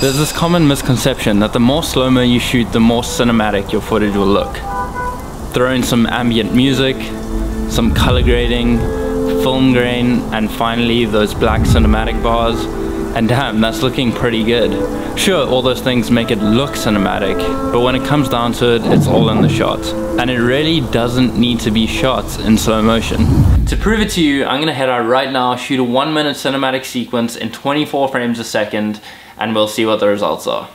There's this common misconception that the more slow-mo you shoot, the more cinematic your footage will look. Throw in some ambient music, some color grading, film grain, and finally those black cinematic bars, and damn, that's looking pretty good. Sure, all those things make it look cinematic, but when it comes down to it, it's all in the shots. And it really doesn't need to be shots in slow motion. To prove it to you, I'm gonna head out right now, shoot a 1-minute cinematic sequence in 24 frames a second, and we'll see what the results are.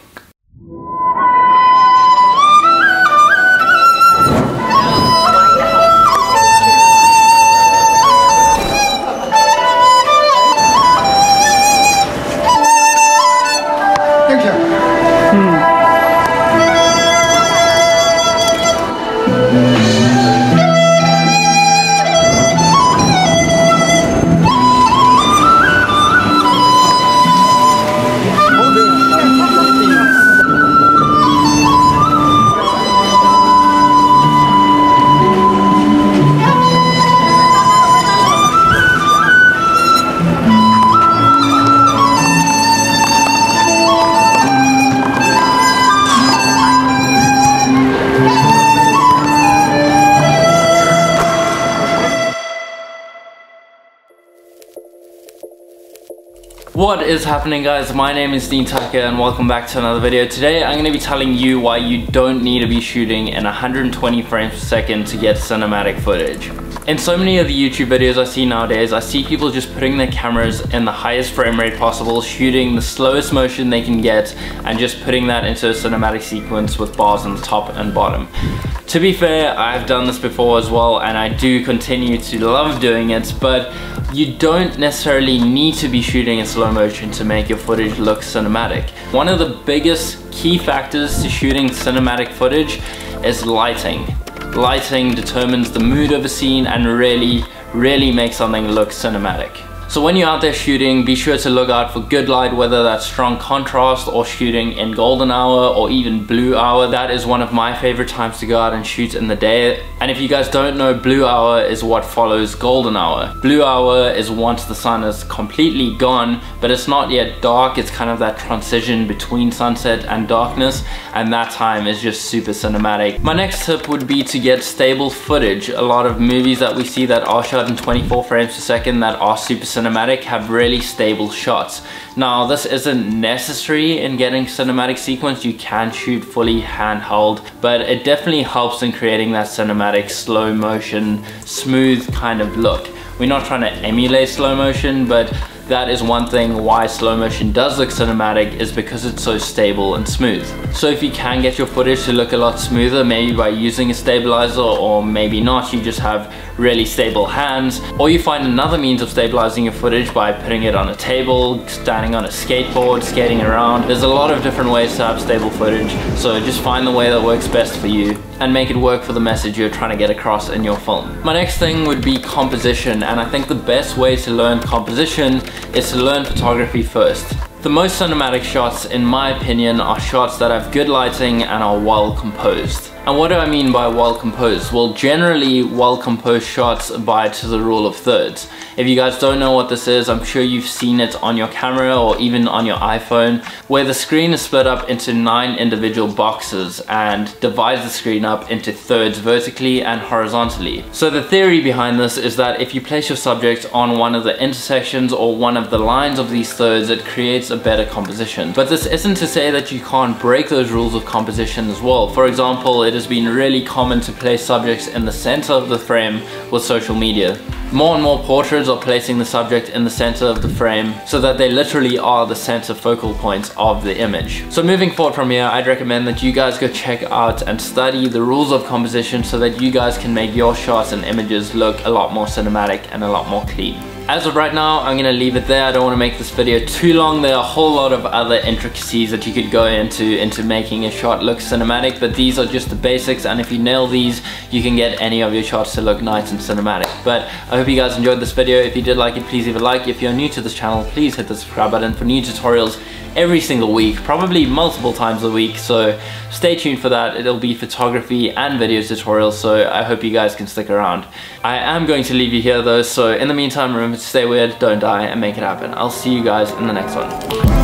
What is happening, guys? My name is Dean Tucker and welcome back to another video. Today I'm going to be telling you why you don't need to be shooting in 120 frames per second to get cinematic footage. In so many of the YouTube videos I see nowadays, I see people just putting their cameras in the highest frame rate possible, shooting the slowest motion they can get, and just putting that into a cinematic sequence with bars on the top and bottom. To be fair, I've done this before as well, and I do continue to love doing it, but you don't necessarily need to be shooting in slow motion to make your footage look cinematic. One of the biggest key factors to shooting cinematic footage is lighting. Lighting determines the mood of a scene and really makes something look cinematic. So when you're out there shooting, be sure to look out for good light, whether that's strong contrast or shooting in golden hour or even blue hour. That is one of my favorite times to go out and shoot in the day. And if you guys don't know, blue hour is what follows golden hour. Blue hour is once the sun is completely gone, but it's not yet dark. It's kind of that transition between sunset and darkness, and that time is just super cinematic. My next tip would be to get stable footage. A lot of movies that we see that are shot in 24 frames per second that are super cinematic have really stable shots. Now, this isn't necessary in getting cinematic sequence. You can shoot fully handheld, but it definitely helps in creating that cinematic slow motion, smooth kind of look. We're not trying to emulate slow motion, but that is one thing why slow motion does look cinematic, is because it's so stable and smooth. So if you can get your footage to look a lot smoother, maybe by using a stabilizer, or maybe not, you just have really stable hands, or you find another means of stabilizing your footage by putting it on a table, standing on a skateboard, skating around. There's a lot of different ways to have stable footage, so just find the way that works best for you and make it work for the message you're trying to get across in your film. My next thing would be composition, and I think the best way to learn composition is to learn photography first. The most cinematic shots, in my opinion, are shots that have good lighting and are well composed. And what do I mean by well composed? Well, generally well composed shots abide to the rule of thirds. If you guys don't know what this is, I'm sure you've seen it on your camera or even on your iPhone, where the screen is split up into 9 individual boxes and divides the screen up into thirds vertically and horizontally. So the theory behind this is that if you place your subject on one of the intersections or one of the lines of these thirds, it creates a better composition. But this isn't to say that you can't break those rules of composition as well. For example, it has been really common to place subjects in the center of the frame with social media. More and more portraits are placing the subject in the center of the frame so that they literally are the center focal points of the image. So moving forward from here, I'd recommend that you guys go check out and study the rules of composition so that you guys can make your shots and images look a lot more cinematic and a lot more clean. As of right now, I'm gonna leave it there. I don't want to make this video too long. There are a whole lot of other intricacies that you could go into making a shot look cinematic, but these are just the basics, and if you nail these, you can get any of your shots to look nice and cinematic. But I hope you guys enjoyed this video. If you did like it, please leave a like. If you're new to this channel, please hit the subscribe button for new tutorials every single week, probably multiple times a week, so stay tuned for that. It'll be photography and video tutorials, so I hope you guys can stick around. I am going to leave you here though, so in the meantime, remember to stay weird, don't die, and make it happen. I'll see you guys in the next one.